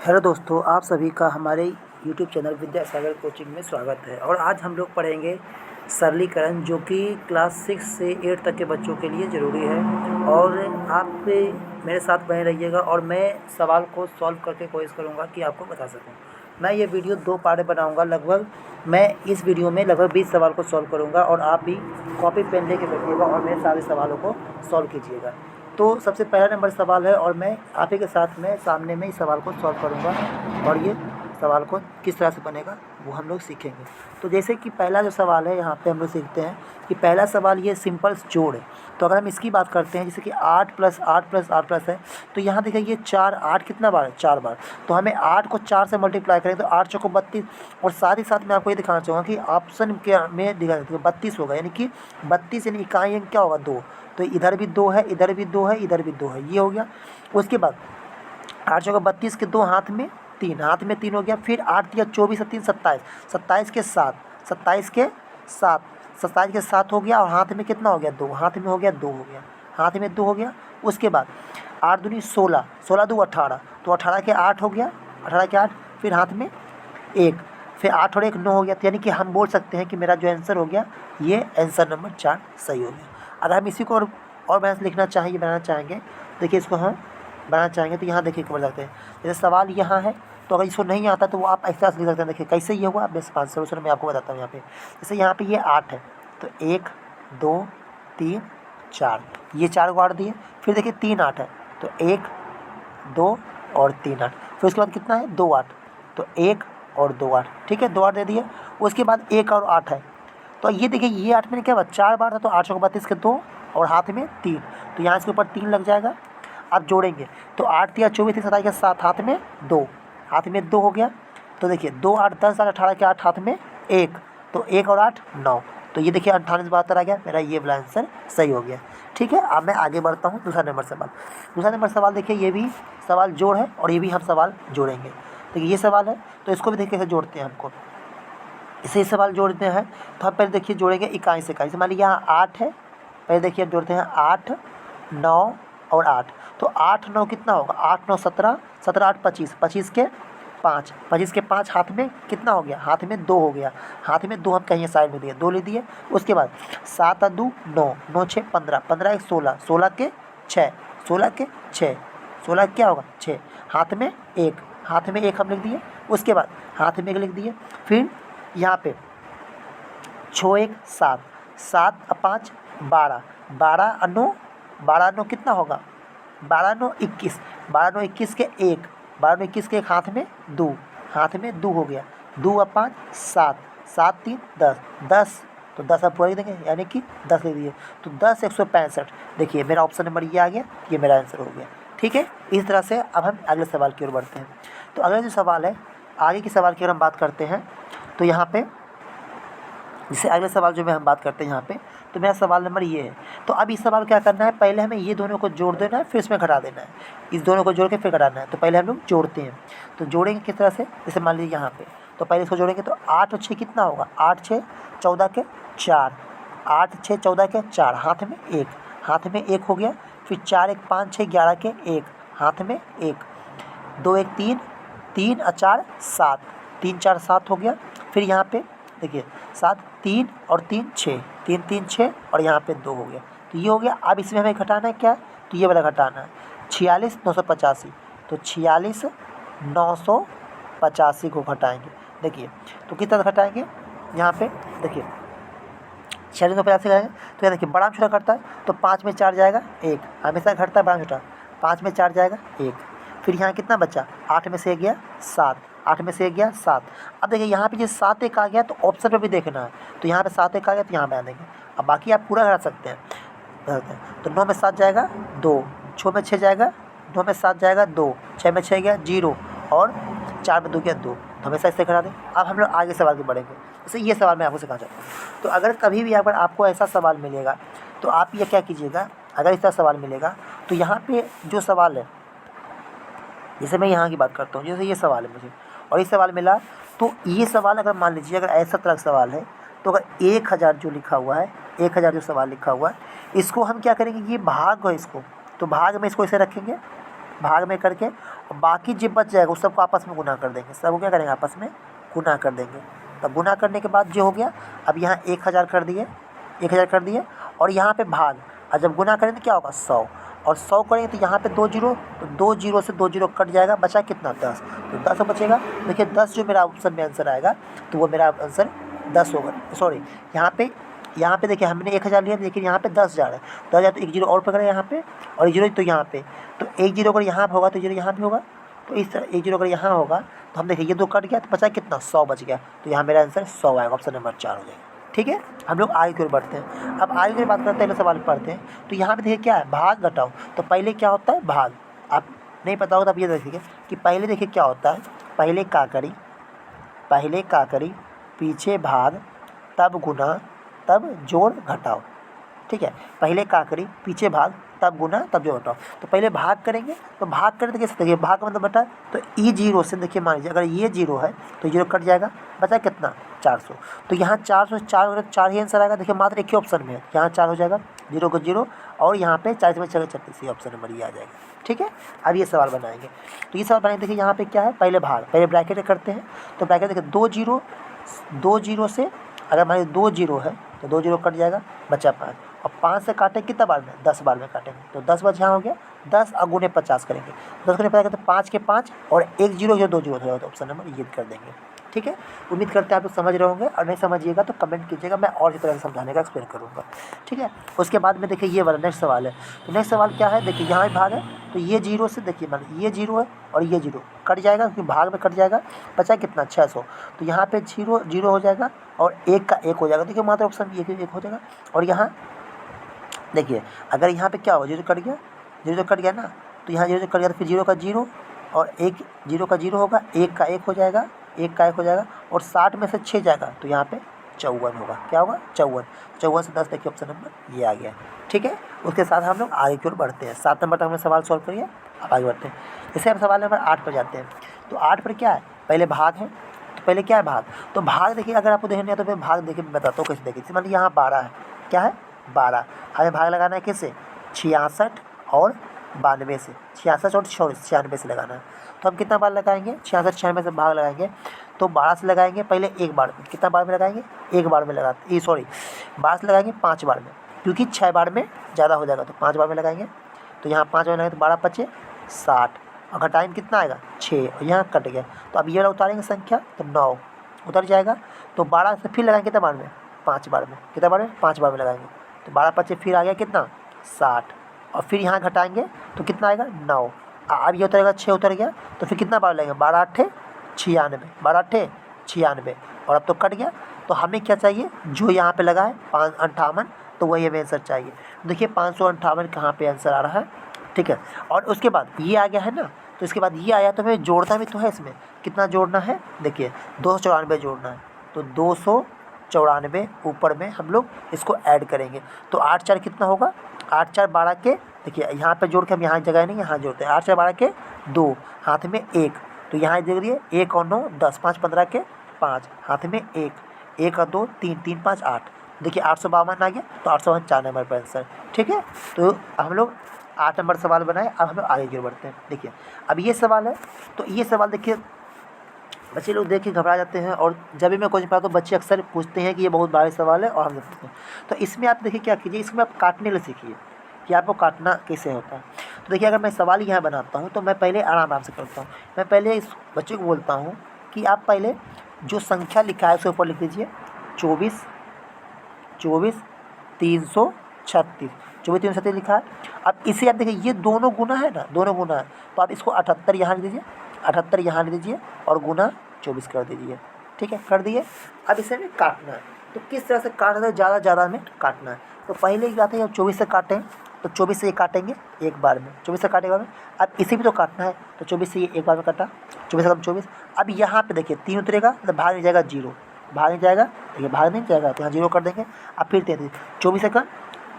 Hello दोस्तों, आप सभी का हमारे यूट्यूब चैनल विद्यासागर कोचिंग में स्वागत है। और आज हम लोग पढ़ेंगे सरलीकरण, जो कि क्लास 6 से 8 तक के बच्चों के लिए ज़रूरी है। और आप मेरे साथ बने रहिएगा और मैं सवाल को सॉल्व करके कोशिश करूँगा कि आपको बता सकूँ। मैं ये वीडियो 2 पार्ट में बनाऊँगा। लगभग मैं इस वीडियो में लगभग 20 सवाल को सॉल्व करूँगा और आप भी कॉपी पेन लेके बैठिएगा और मेरे सारे सवालों को सॉल्व कीजिएगा। तो सबसे पहला नंबर सवाल है और मैं आप ही के साथ में सामने में इस सवाल को सॉल्व करूँगा और ये सवाल को किस तरह से बनेगा वो हम लोग सीखेंगे। तो जैसे कि पहला जो सवाल है, यहाँ पे हम लोग सीखते हैं कि पहला सवाल ये सिंपल जोड़ है। तो अगर हम इसकी बात करते हैं, जैसे कि 8 + 8 + 8 प्लस है, तो यहाँ देखिए ये 4 8 कितना बार है, 4 बार। तो हमें 8 को 4 से मल्टीप्लाई करें तो 8 चौको 32। और साथ ही साथ मैं आपको ये दिखाना चाहूँगा कि ऑप्शन के में दिखा 32 होगा, यानी कि 32 यानी इकाई क्या होगा, 2। तो इधर भी 2 है, इधर भी 2 है, इधर भी 2 है, ये हो गया। उसके बाद 8 चौका 32 के 2 हाथ में 3, हाथ में 3 हो गया। फिर 8 या 24 3 27, 27 के 7, 27 के 7, 27 के 7 हो गया। और हाथ में कितना हो गया, 2, हाथ में हो गया 2 हो गया, हाथ में 2 हो गया। उसके बाद 8 दूनी 16, 16 2 18, तो 18 के 8 हो गया, 18 के 8। फिर हाथ में 1, फिर 8 और 1 9 हो गया। तो यानी कि हम बोल सकते हैं कि मेरा जो आंसर हो गया, ये आंसर नंबर 4 सही हो गया। अगर हम इसी को और बैलेंस लिखना चाहेंगे, बनाना चाहेंगे, देखिए इसको हम बनाना चाहेंगे तो यहाँ देखिए कर सकते हैं। जैसे सवाल यहाँ है, तो अगर इसको नहीं आता तो वो आप एक्स्ट्रा लिख सकते हैं। देखिए कैसे ये हुआ, बेस्ट सोल्यूशन मैं आपको बताता हूँ। यहाँ पे जैसे यहाँ पे ये 8 है, तो 1 2 3 4, ये 4 को 8 दिए। फिर देखिए 3 8 है, तो 1 2 और 3 8। फिर उसके बाद कितना है, 2 8, तो 1 और 2 8, ठीक है, 2 8 दे दिए। उसके बाद 1 और 8 है, तो ये देखिए ये 8 में क्या हुआ, 4 बार था, तो 8 चौको 32 के 2 और हाथ में 3, तो यहाँ इसके ऊपर 3 लग जाएगा। आप जोड़ेंगे तो 8 या 24 27 के 7, हाथ में 2, हाथ में 2 हो गया। तो देखिए 2 8 10 18 के 8, हाथ में 1, तो 1 और 8 9। तो ये देखिए 98 से 72 आ गया, मेरा ये वाला आंसर सही हो गया। ठीक है, अब मैं आगे बढ़ता हूँ। दूसरा नंबर सवाल, दूसरा नंबर सवाल देखिए, ये भी सवाल जोड़ है और ये भी हम सवाल जोड़ेंगे। देखिए ये सवाल है, तो इसको भी देखिए कैसे जोड़ते हैं। हमको इसे सवाल जोड़ते हैं, तो हम पहले देखिए जोड़ेंगे इकाई से इकाई से। मान लीजिए यहाँ 8 है, पहले देखिए हम जोड़ते हैं 8 9 और 8। तो 8 9 कितना होगा, 8 9 17, 17 8 25, 25 के 5, 25 के 5, हाथ में कितना हो गया, हाथ में 2 हो गया। हाथ में 2 हम कहीं साइड में दिए, 2 ले दिए। उसके बाद 7 2 9, 9 6 15, 15 1 16, 16 के 6, 16 के 6, 16 क्या होगा 6, हाथ में 1, हाथ में 1 हम लिख दिए। उसके बाद हाथ में 1 लिख दिए। फिर यहाँ पे 6 1 7, 7 5 12, 12 9, 12 9 कितना होगा, 12 9 21, 12 9 21 के 1, 12 9 21 के 1, हाथ में 2, हाथ में 2 हो गया। 2 और 5 7, 7 3 10, 10, तो 10 आप पूरा लिख देंगे, यानी कि 10 लिख दिए। तो 10 165, देखिए मेरा ऑप्शन नंबर ये आ गया, ये मेरा आंसर हो गया। ठीक है, इस तरह से अब हम अगले सवाल की ओर बढ़ते हैं। तो अगला जो सवाल है, आगे की सवाल की अगर हम बात करते हैं, तो यहाँ पे जैसे अगले सवाल जो में हम बात करते हैं यहाँ पे, तो मेरा सवाल नंबर ये है। तो अब इस सवाल क्या करना है, पहले हमें ये दोनों को जोड़ देना है, फिर इसमें घटा देना है। इस दोनों को जोड़ के फिर घटाना है। तो पहले हम लोग जोड़ते हैं, तो जोड़ेंगे किस तरह से, जैसे मान लीजिए यहाँ पे, तो पहले इसको जोड़ेंगे तो 8 और 6 कितना होगा, 8 6 14 के 4, 8 6 14 के 4, हाथ में 1, हाथ में 1 हो गया। फिर 4 1 5 6 11 के 1, हाथ में 1, 2 1 3, 3 और 4 7, 3 4 7 हो गया। फिर यहाँ पे देखिए 7 3 और 3 6, 3 3 6 और यहाँ पे 2 हो गया। तो ये हो गया। अब इसमें हमें घटाना है क्या, तो ये वाला घटाना है, 46 985, तो 46 985 को घटाएंगे। देखिए तो कितना घटाएंगे, यहाँ पे देखिए 46 985 घटाएंगे, तो यहाँ देखिए बड़ा में छोटा घटता है, तो 5 में 4 जाएगा 1, हमेशा घटता है बड़ा में छोटा, 5 में 4 जाएगा 1। फिर यहाँ कितना बचा, 8 में से 1 गया 7, 8 में से 1 गया 7। अब देखिए यहाँ पे जो 7 1 आ गया, तो ऑप्शन पर भी देखना है, तो यहाँ पे 7 1 आ गया, तो यहाँ पे आ देंगे। अब बाकी आप पूरा घटा सकते हैं। तो 9 में 7 जाएगा 2, 6 में 6 जाएगा, 9 में 7 जाएगा 2, 6 में 6 गया 0 और 4 में 2 गया 2, तो हमेशा इससे घटा दें। अब हम लोग आगे सवाल के बढ़ेंगे। जैसे ये सवाल मैं आपको सिखाना चाहता हूँ। तो अगर कभी भी अगर आपको ऐसा सवाल मिलेगा, तो आप ये क्या कीजिएगा, अगर इस तरह सवाल मिलेगा, तो यहाँ पे जो सवाल है, जैसे मैं यहाँ की बात करता हूँ, जैसे ये सवाल है मुझे और ये सवाल मिला, तो ये सवाल अगर मान लीजिए अगर ऐसा तरह का सवाल है, तो अगर 1000 जो लिखा हुआ है, 1000 जो सवाल लिखा हुआ है, इसको हम क्या करेंगे, ये भाग है इसको, तो भाग में इसको ऐसे रखेंगे, भाग में करके, और बाकी जो बच जाएगा उस सबको आपस में गुना कर देंगे, सबको क्या करेंगे आपस में गुना कर देंगे। तब गुना करने के बाद जो हो गया, अब यहाँ 1000 कर दिए, 1000 कर दिए, और यहाँ पे भाग, और जब गुना करेंगे तो क्या होगा 100, और 100 करेंगे तो यहाँ पे 2 जीरो, तो 2 जीरो से 2 जीरो कट जाएगा, बचा कितना 10, तो 10 बचेगा। देखिए 10 जो मेरा ऑप्शन में आंसर आएगा तो वो मेरा आंसर 10 होगा। सॉरी, यहाँ पे देखिए हमने 1000 लिया, लेकिन यहाँ पे 10,000 है, 10,000 तो 1 जीरो और पकड़े यहाँ पे, और 1 जीरो तो यहाँ पे, तो 1 जीरो अगर यहाँ पे होगा तो 1 जीरो यहाँ पे होगा, तो इस तरह 1 जीरो अगर यहाँ होगा तो हम देखिए ये 2 कट गया तो बचा कितना 100 बच गया, तो यहाँ मेरा आंसर 100 आएगा, ऑप्शन नंबर 4 हो जाएगा। ठीक है, हम लोग आगे की ओर बढ़ते हैं। अब आगे की बात करते हैं, पहले सवाल पढ़ते हैं। तो यहाँ पे देखिए क्या है, भाग घटाओ। तो पहले क्या होता है भाग, आप नहीं पता होगा तो आप ये देखिए कि पहले देखिए क्या होता है, पहले का करी पीछे भाग तब गुना तब जोड़ घटाओ। ठीक है, पहले का करी पीछे भाग तब गुना तब जोड़ घटाओ। तो पहले भाग करेंगे, तो भाग करें तो कैसे, देखिए भाग का मतलब बटा, तो ई जीरो से देखिए मान लीजिए अगर ये जीरो है तो जीरो कट जाएगा, बचा कितना 400, तो यहाँ 400 4 ही आंसर आएगा। देखिए मात्र एक ही ऑप्शन में है, यहाँ 4 हो जाएगा, जीरो को जीरो, और यहाँ पे 40 में 36 ऑप्शन नंबर ये आ जाएगा। ठीक है, अब ये सवाल बनाएंगे। तो ये सवाल बनाएंगे, देखिए यहाँ पे क्या है, पहले भाग, पहले ब्रैकेट करते हैं। तो ब्रैकेट देखिए 2 जीरो से अगर मान लीजिए 2 जीरो है तो 2 जीरो कट जाएगा, बचा 5, और 5 से काटेंगे कितना बार में, 10 बार में काटेंगे, तो 10 बार यहाँ हो गया, 10 गुने 50 करेंगे, 10 गुने 50 तो 5 के 5, और 1 जीरो जो 2 जीरो हो, तो ऑप्शन नंबर ये कर देंगे। ठीक है, उम्मीद करते हैं आप लोग समझ रहे होंगे, और नहीं समझिएगा तो कमेंट कीजिएगा, मैं और इसी तरह से समझाने का एक्सप्लेन करूँगा। ठीक है, उसके बाद में देखिए ये वाला नेक्स्ट सवाल है। तो नेक्स्ट सवाल क्या है, देखिए यहाँ भाग है, तो ये जीरो से देखिए मान ये जीरो है और ये जीरो कट जाएगा, क्योंकि भाग में कट जाएगा, बचा कितना 600, तो यहाँ पे जीरो जीरो हो जाएगा, और 1 का 1 हो जाएगा। देखिए मात्र ऑप्शन ये 1 हो जाएगा, और यहाँ देखिए अगर यहाँ पे क्या हो, जीरो कट गया, जीरो कट गया ना, तो यहाँ जीरो कट गया, तो फिर जीरो का जीरो और 1 जीरो का जीरो होगा, 1 का 1 हो जाएगा, 1 का 1 हो जाएगा, और 60 में से 6 जाएगा, तो यहाँ पे 54 होगा। क्या होगा 54 से 10, देखिए ऑप्शन नंबर ये आ गया। ठीक है, उसके साथ हम लोग आगे की ओर बढ़ते हैं। 7 नंबर तक हमने सवाल सॉल्व करिए, अब आगे बढ़ते हैं। जैसे हम सवाल नंबर 8 पर जाते हैं। तो 8 पर क्या है, पहले भाग है, तो पहले क्या है भाग, तो भाग देखिए अगर आपको देखना है तो मैं भाग देखिए मैं बताता हूँ कैसे देखिए। जैसे मान लीजिए यहाँ 12 है, क्या है 12, हमें भाग लगाना है किससे, 66 और 92 से, 66 और 96 से लगाना है। तो हम कितना बार लगाएंगे, 66 96 से भाग लगाएंगे, तो 12 से लगाएंगे पहले एक बार में, कितना बार में लगाएंगे, एक बार में लगाते, सॉरी 12 से लगाएंगे 5 बार में, क्योंकि 6 बार में ज़्यादा हो जाएगा, तो 5 बार में लगाएंगे। तो यहाँ 5 बार लगाएंगे तो 12 पचे 60, और घटाएंगे कितना आएगा 6, और यहाँ कट गया, तो अब ये वाला उतारेंगे संख्या तो 9 उतर जाएगा। तो 12 से फिर लगाएंगे कितना बार में, 5 बार में, कितना बार में 5 बार में लगाएंगे, तो 12 पचे फिर आ गया कितना 60, और फिर यहाँ घटाएंगे तो कितना आएगा 9, अब ये उतरेगा 6 उतर गया, तो फिर कितना बार लगेगा 12 8 96, 12 8 96, और अब तो कट गया। तो हमें क्या चाहिए, जो यहाँ पे लगा है 558, तो वही हमें आंसर चाहिए। देखिए 558 कहाँ पे आंसर आ रहा है। ठीक है, और उसके बाद ये आ गया है ना, तो इसके बाद ये आया तो हमें जोड़ना भी तो है, इसमें कितना जोड़ना है, देखिए 294 जोड़ना है, तो 294 ऊपर में हम लोग इसको ऐड करेंगे, तो 8 4 कितना होगा, 8 4 12 के, देखिए यहाँ पे जोड़ के हम यहाँ जगह नहीं यहाँ जोड़ते हैं, 8 4 12 के 2, हाथ में 1, तो यहाँ देख रही 1 और 9 10, 5 15 के 5, हाथ में 1, 1 और 2 3 3 5 8, देखिए 852 आ गया, तो 854 नंबर पर आंसर। ठीक है, तो हम लोग 8 नंबर सवाल बनाए। अब हम लोग आगे की ओर बढ़ते हैं। देखिए अब ये सवाल है, तो ये सवाल देखिए बच्चे लोग देख के घबरा जाते हैं, और जब भी मैं कोचिंग पढ़ाता हूँ तो बच्चे अक्सर पूछते हैं कि ये बहुत भारी सवाल है, और हम पूछते हैं। तो इसमें आप देखिए क्या कीजिए, इसमें आप काटने ले सीखिए कि आपको काटना कैसे होता है। तो देखिए अगर मैं सवाल यहाँ बनाता हूँ तो मैं पहले आराम आराम से करता हूँ। मैं पहले इस बच्चे को बोलता हूँ कि आप पहले जो संख्या लिखा है उसके ऊपर लिख दीजिए 24 24 336, 24 336 लिखा है। अब इसे आप देखिए ये दोनों गुना है ना, दोनों गुना है, तो आप इसको 78 यहाँ लिख दीजिए, 78 यहाँ लिख दीजिए, और गुना 24 कर दीजिए। ठीक है, कर दिए। अब इसे हमें काटना है, तो किस तरह से काटना है, ज़्यादा में काटना है। तो पहले की बात है, जब 24 से काटें तो 24 से ये काटेंगे एक बार में, 24 से काटेगा में। अब इसे भी तो काटना है, तो 24 से ये एक बार में काटा, 24 से कम 24। अब यहाँ पे देखिए 3 उतरेगा, तो भाग नहीं जाएगा 0, भाग नहीं जाएगा, देखिए भाग नहीं जाएगा, तो यहाँ 0 कर देंगे। अब फिर 33, 24 से कम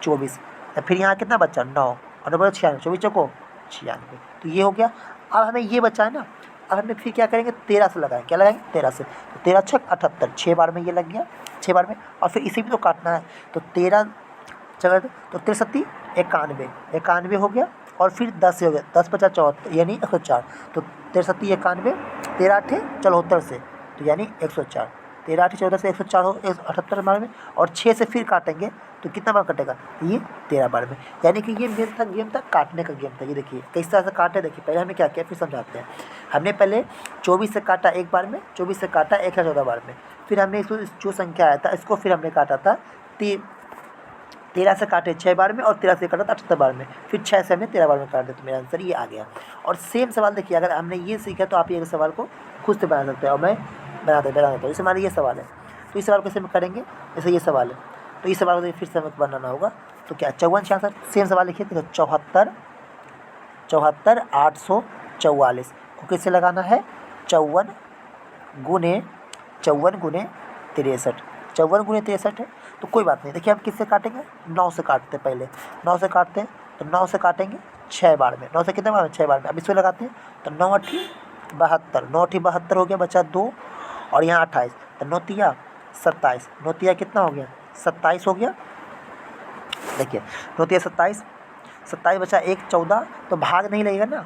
24, फिर यहाँ कितना बचा 9, और 9 96, 24 चौको 96, तो ये हो गया। अब हमें ये बचा है ना, अब हमें फिर क्या करेंगे 13 से लगाएंगे, क्या लगाएंगे 13 से, तो 13 छक 78, 6 बार में ये लग गया, 6 बार में। और फिर इसे भी तो काटना है, तो 13 जगह तो 63 91 हो गया, और फिर 10 हो गया, 10 50 74 यानी 104। तो 13 सत्ती 91, 13 आठे 74 से, तो यानी 104। 13 आठे 14 से 104 हो 78 बार में, और 6 से फिर काटेंगे तो कितना बार कटेगा, ये 13 बार में। यानी कि ये गेम था काटने का गेम था। ये देखिए किस तरह से काटे, देखिए पहले हमने क्या किया फिर समझाते हैं। हमने पहले 24 से काटा एक बार में, 24 से काटा 114 बार में। फिर हमने इसको जो संख्या आया था इसको फिर हमने काटा था 13 से काटे 6 बार में, और 13 से काटा था 78 बार में। फिर 6 से हमने 13 बार में काट दिया, तो मेरा आंसर ये आ गया। और सेम सवाल देखिए, अगर हमने ये सीखा तो आप ये सवाल को खुद से बना सकते हैं, और मैं बना देता हूँ। जैसे हमारा ये सवाल है, तो इस सवाल कैसे हम करेंगे, जैसे ये सवाल है तो इस सवाल को फिर से हमें बनाना होगा। तो क्या 54 66, सेम सवाल लिखिए, तो 74 74 844 को कैसे लगाना है, 54 गुने 63, 54 गुने 63 है। तो कोई बात नहीं, देखिए हम किससे काटेंगे, 9 से काटते हैं। पहले 9 से काटते हैं, तो 9 से काटेंगे 6 बार में। 9 से कितने बार में, 6 बार में। अब इसको लगाते हैं, तो 9 8 72, 9 8 72 हो गया, बचा 2, और यहाँ 28, तो 9 तिया 27, 9 तिया कितना हो गया, 27 हो गया। देखिए 9 तिया 27, 27 बचा 1 14, तो भाग नहीं लगेगा ना,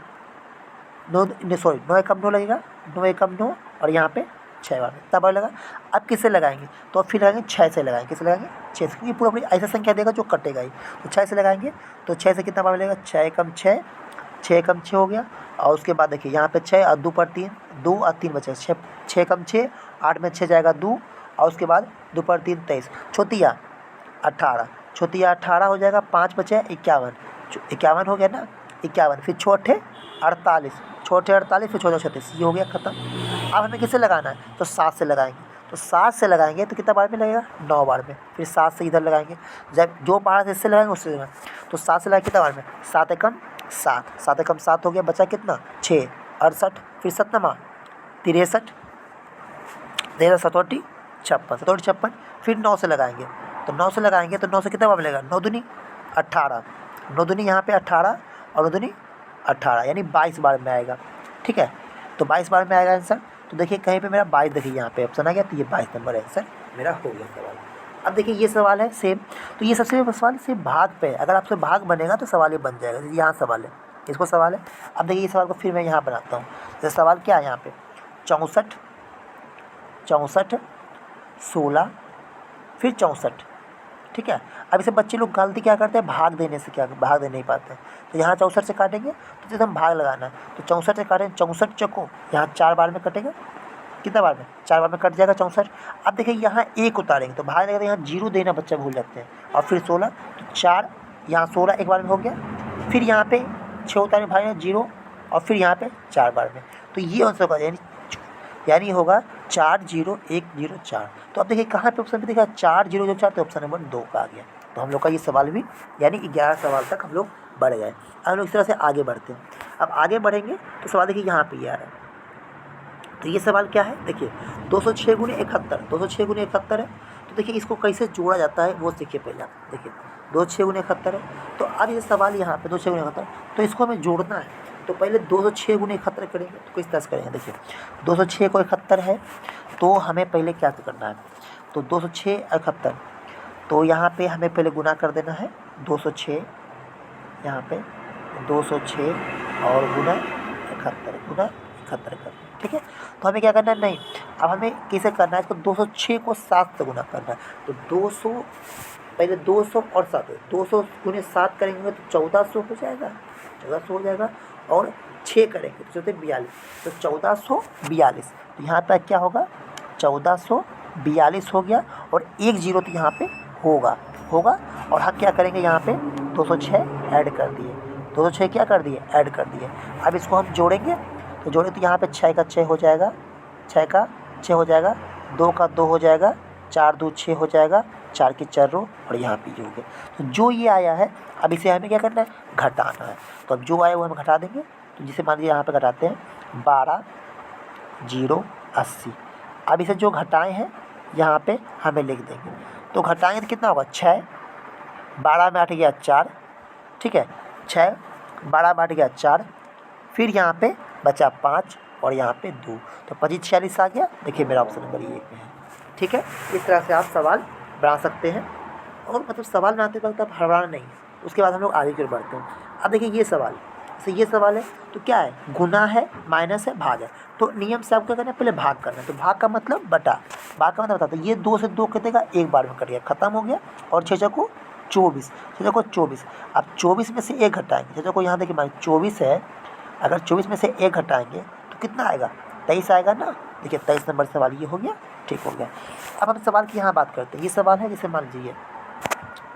9 एकम 9 लगेगा, 9 एकम 9, और यहाँ पे 6 बार में तब लगा। अब किससे लगाएंगे, तो अब फिर लगाएंगे 6 से लगाएंगे, किससे लगाएंगे 6 से, क्योंकि पूरा ऐसा संख्या देगा जो कटेगा ही। तो 6 से लगाएंगे, तो 6 से कितना बार मिलेगा, 6 एकम 6, 6 एकम 6 हो गया। और उसके बाद देखिए यहाँ पे 6 और 2 पर 3, 2 और 3 बचे, 6 एकम 6, 8 में 6 जाएगा 2, और उसके बाद 2 पर 3 23, छोतिया 18, छोतिया 18 हो जाएगा, 5 बचे 51, 51 हो गया ना, 51। फिर छोटे 48, छोटे 48, फिर छोटे 36, ये हो गया खत्म। अब हमें किससे लगाना है, तो 7 से लगाएंगे, तो 7 से लगाएंगे तो कितना बार में लगेगा, 9 बार में। फिर 7 से इधर लगाएंगे, जब जो बार से इससे लगाएंगे उससे लगाएंगे, तो 7 से लगाएंगे कितना बार में, 7 एकम 7, 7 एकम 7 हो गया, बचा कितना 6 68, फिर 7 नमा 63, 13 सतोटी 56, सतोटी 56। फिर 9 से लगाएंगे, तो 9 से लगाएंगे तो 9 से कितना बार मिलेगा, 9 दूनी 18, 9 दूनी यहाँ पे 18, और 9 दूनी 18, यानी 22 बार में आएगा। ठीक है, तो 22 बार में आएगा आंसर। तो देखिए कहीं पे मेरा 22, देखिए यहाँ पे ऑप्शन आ गया, तो ये 22 नंबर आंसर मेरा हो गया सवाल। अब देखिए ये सवाल है सेम, तो ये सबसे सवाल सिर्फ भाग पे है, अगर आपसे भाग बनेगा तो सवाल ये बन जाएगा। यहाँ सवाल है, इसको सवाल है। अब देखिए ये सवाल को फिर मैं यहाँ बनाता हूँ। जैसे सवाल क्या है यहाँ पे, 64 64 16 फिर 64। ठीक है, अब इसे बच्चे लोग गलती क्या करते हैं, भाग देने से क्या भाग दे नहीं पाते हैं। तो यहाँ 64 से काटेंगे तो जैसे हम भाग लगाना है, तो 64 से काटेंगे, 64 चौको यहाँ 4 बार में कटेगा, कितना बार में, 4 बार में कट जाएगा 64। अब देखिए यहाँ 1 उतारेंगे तो भाग लगेगा, यहाँ 0 देना बच्चा भूल जाते हैं। और फिर 16, तो 4 यहाँ 16 एक बार में हो गया, फिर यहाँ पे 6 उतारेंगे भाग 0, और फिर यहाँ पे 4 बार में। तो ये आंसर होगा, यानी होगा 4 0 1 0 4। तो अब देखिए कहाँ पे ऑप्शन पे देखा 4 0 0 4, तो ऑप्शन नंबर 2 का आ गया। तो हम लोग का ये सवाल भी यानी 11 सवाल तक हम लोग बढ़ गए। अब हम लोग इस तरह से आगे बढ़ते हैं। अब आगे बढ़ेंगे तो सवाल देखिए यहाँ पे ये आ रहा है। तो ये सवाल क्या है, देखिए 206 गुने 71, 206 गुने 71 है। तो देखिए इसको कैसे जोड़ा जाता है वो सीखिए पहले। देखिए 206 गुने 71 है, तो अब ये सवाल यहाँ पे 206 गुने 71, तो इसको हमें जोड़ना है। तो पहले 206 गुने 71 करेंगे, तो किस तरह से करेंगे, देखिए 206 को 71 है, तो हमें पहले क्या करना है, तो 206 71, तो यहाँ पे हमें पहले गुना कर देना है 206, यहाँ पे 206 और गुना 71 कर। ठीक है, तो हमें क्या करना है, नहीं अब हमें कैसे करना है इसको, 206 को 7 से गुना करना है। तो 200 पहले 200 और 7, 200 गुने 7 करेंगे तो 1400 हो जाएगा, 1400 हो जाएगा, और 6 करेंगे तो चलते 42, तो 1442। तो यहाँ पर क्या होगा, 1442 हो गया, और 1 0 तो यहाँ पे होगा। और हम क्या करेंगे, यहाँ पे 206 ऐड कर दिए, 206 क्या कर दिए, ऐड कर दिए। अब इसको हम जोड़ेंगे, तो जोड़े तो यहाँ पे 6 का 6 हो जाएगा, 6 का 6 हो जाएगा, 2 का 2 हो जाएगा, 4 2 6 हो जाएगा, 4 की 4 रो, और यहाँ पे ये हो गया। तो जो ये आया है अब इसे हमें क्या करना है, घटाना है। तो अब जो आया वो हम घटा देंगे। तो जिसे मान लीजिए यहाँ पे घटाते हैं 12 0 80। अब इसे जो घटाए हैं यहाँ पे हमें लिख देंगे। तो घटाएंगे तो कितना होगा, 6, 12 में 8 गया 4, ठीक है, 6 12 में 8 गया 4, फिर यहाँ पे बचा 5, और यहाँ पे 2, तो 25 46 आ गया। देखिए मेरा ऑप्शन नंबर ये है। ठीक है, इस तरह से आप सवाल बना सकते हैं। और मतलब सवाल बनाते वक्त आप हड़बड़ाना नहीं। उसके बाद हम लोग आगे की ओर बढ़ते हैं। अब देखिए ये सवाल, जैसे ये सवाल है तो क्या है, गुना है, माइनस है, भाग है। तो नियम से आपको क्या करना है, पहले भाग करना है। तो भाग का मतलब बटा, भाग का मतलब बता। तो ये 2 से 2 कटेगा, एक बार में कट गया, खत्म हो गया। और 6 को 24, 6 को 24। अब 24 में से 1 घटाएंगे, 6 को यहाँ देखिए मान 24 है, अगर 24 में से 1 घटाएंगे तो कितना आएगा, 23 आएगा ना। देखिए 23 नंबर सवाल ये हो गया, ठीक हो गया। अब हम सवाल की यहाँ बात करते हैं। ये सवाल है, जैसे मान लीजिए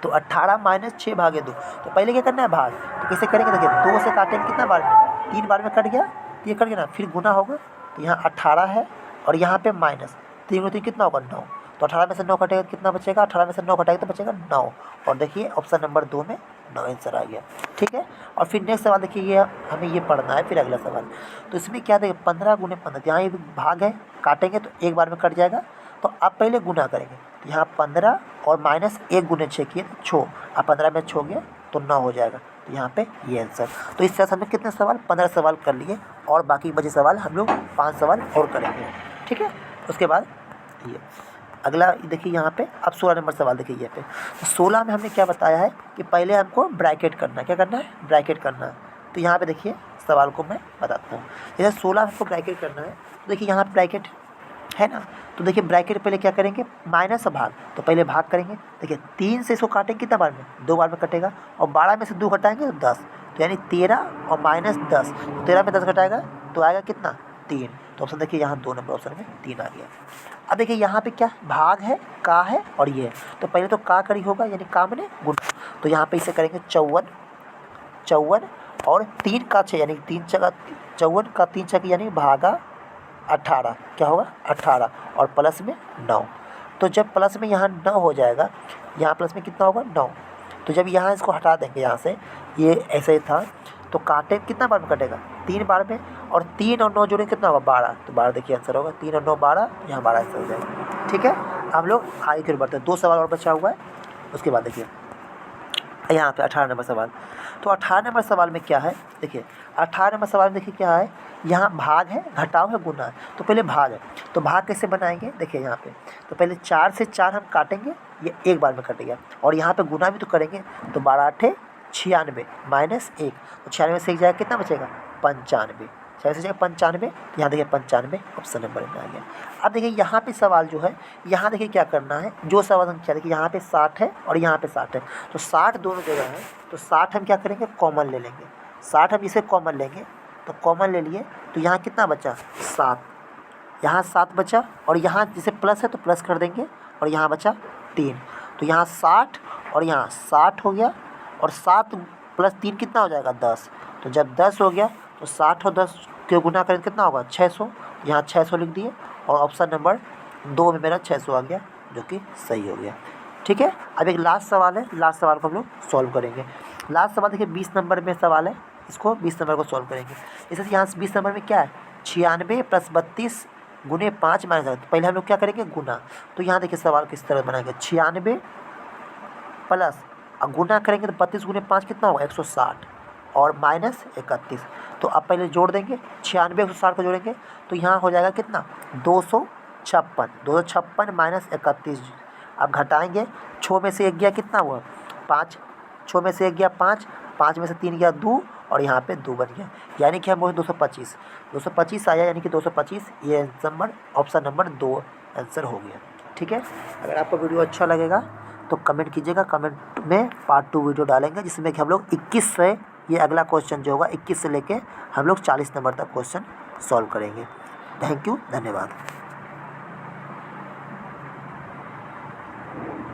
तो 18 - 6 भागे 2। तो पहले क्या करना है, भाग। तो कैसे करेंगे, देखिए 2 से काटेंगे कितना बार में, 3 बार में कट गया, तो ये कट गया ना, फिर गुना होगा। तो यहाँ 18 है और यहाँ पे माइनस, 3 में 3 कितना होगा, 9। तो 18 में से 9 कटेगा तो कितना बचेगा, 18 में से 9 कटेगा तो बचेगा 9। और देखिए ऑप्शन नंबर 2 में 9 आंसर आ गया, ठीक है। और फिर नेक्स्ट सवाल देखिए, ये हमें ये पढ़ना है। फिर अगला सवाल, तो इसमें क्या देखिए 15 × 15, यहाँ ये भाग है, काटेंगे तो एक बार में कट जाएगा। तो आप पहले गुना करेंगे, तो यहाँ 15 और माइनस 1 × 6 किए तो 6, अब 15 में 6 गया तो 9 हो जाएगा। तो यहाँ पे ये आंसर। तो इस तरह से हमने कितने सवाल, 15 सवाल कर लिए, और बाकी बचे सवाल हम लोग 5 सवाल और करेंगे, ठीक है। उसके बाद ये अगला देखिए यहाँ पे, अब 16 नंबर सवाल देखिए ये पे। तो 16 में हमने क्या बताया है कि पहले हमको ब्रैकेट करना है, क्या करना है, ब्रैकेट करना है। तो यहाँ पे देखिए सवाल को मैं बताता हूँ। जैसे 16 हमको ब्रैकेट करना है, तो देखिए यहाँ ब्रैकेट है ना। तो देखिए ब्रैकेट पहले क्या करेंगे, माइनस भाग। तो पहले भाग करेंगे, देखिए 3 से इसको काटेंगे कितना बार में, 2 बार में कटेगा। और 12 में से 2 घटाएंगे तो 10, तो यानी 13 और माइनस 10। तो 13 में 10 घटाएगा तो आएगा कितना, 3। तो ऑप्शन देखिए यहाँ 2 नंबर ऑप्शन में 3 आ गया। अब देखिए यहाँ पे क्या भाग है, का है और ये है। तो पहले तो का करी होगा, यानी का मैंने गुना। तो यहाँ पे इसे करेंगे 54 और 3 का 6, यानी 3 जगह 54 का 3 छक यानी भागा 18, क्या होगा 18 और प्लस में 9। तो जब प्लस में यहाँ 9 हो जाएगा, यहाँ प्लस में कितना होगा 9। तो जब यहाँ इसको हटा देंगे, यहाँ से ये ऐसे ही था, तो काटे कितना बार में कटेगा, 3 बार में। और 3 और 9 जोड़े कितना होगा 12। तो 12 देखिए आंसर होगा, 3 और 9 12, यहाँ 12 आंसर हो जाएगा, ठीक है। हम लोग आगे फिर बढ़ते हैं, 2 सवाल और बचा हुआ है। उसके बाद देखिए यहाँ पे 18 नंबर सवाल। तो 18 नंबर सवाल में क्या है, देखिए 18 नंबर सवाल में देखिए क्या है, यहाँ भाग है, घटाव है, गुना है। तो पहले भाग है, तो भाग कैसे बनाएंगे, देखिए यहाँ पे। तो पहले 4 से 4 हम काटेंगे, ये एक बार में कटेगा। और यहाँ पे गुना भी तो करेंगे, तो 12 × 8 = 96 माइनस 1। तो 96 से 1 जाएगा कितना बचेगा, 95। 96 से जाएगा 95, यहाँ देखिए 95 ऑप्शन नंबर में आ गया। अब देखिए यहाँ पे सवाल जो है, यहाँ देखिए क्या करना है, जो सवाल हम क्या देखिए यहाँ पे 60 है और यहाँ पे 60 है। तो 60 दोनों जगह है, तो 60 हम क्या करेंगे, कॉमन ले लेंगे। 60 हम इसे कॉमन लेंगे, तो कॉमन ले लिए, तो यहाँ कितना बचा 7, यहाँ 7 बचा। और यहाँ जैसे प्लस है तो प्लस कर देंगे, और यहाँ बचा 3। तो यहाँ 60 और यहाँ 60 हो गया, और 7 + 3 कितना हो जाएगा 10। तो जब 10 हो गया तो 60 और 10 के गुना करें कितना होगा 600। यहाँ 600 लिख दिए, और ऑप्शन नंबर 2 में मेरा 600 आ गया, जो कि सही हो गया, ठीक है। अब एक लास्ट सवाल है, लास्ट सवाल को हम लोग सॉल्व करेंगे। लास्ट सवाल देखिए 20 नंबर में सवाल है, इसको 20 नंबर को सॉल्व करेंगे। जैसे यहाँ 20 नंबर में क्या है, 96 + 32 × 5 - 7। पहले हम लोग क्या करेंगे, गुना। तो यहाँ देखिए सवाल किस तरह बनाएंगे, 96 प्लस गुना करेंगे तो 32 × 5 कितना होगा 160 और माइनस 31। तो अब पहले जोड़ देंगे, 96 160 को जोड़ेंगे तो यहाँ हो जाएगा कितना 256, 256 माइनस 31। अब घटाएंगे, 6 में से 1 गया कितना हुआ 5, 6 में से 1 गया 5, 5 में से 3 गया 2, और यहाँ पे 2 बन गया, यानी कि हम बोले 225 आया, यानी कि 225 ये नंबर ऑप्शन नंबर 2 आंसर हो गया, ठीक है। अगर आपको वीडियो अच्छा लगेगा तो कमेंट कीजिएगा, कमेंट में पार्ट 2 वीडियो डालेंगे, जिसमें कि हम लोग 21 से ये अगला क्वेश्चन जो होगा 21 से लेके हम लोग 40 नंबर तक क्वेश्चन सॉल्व करेंगे। थैंक यू, धन्यवाद।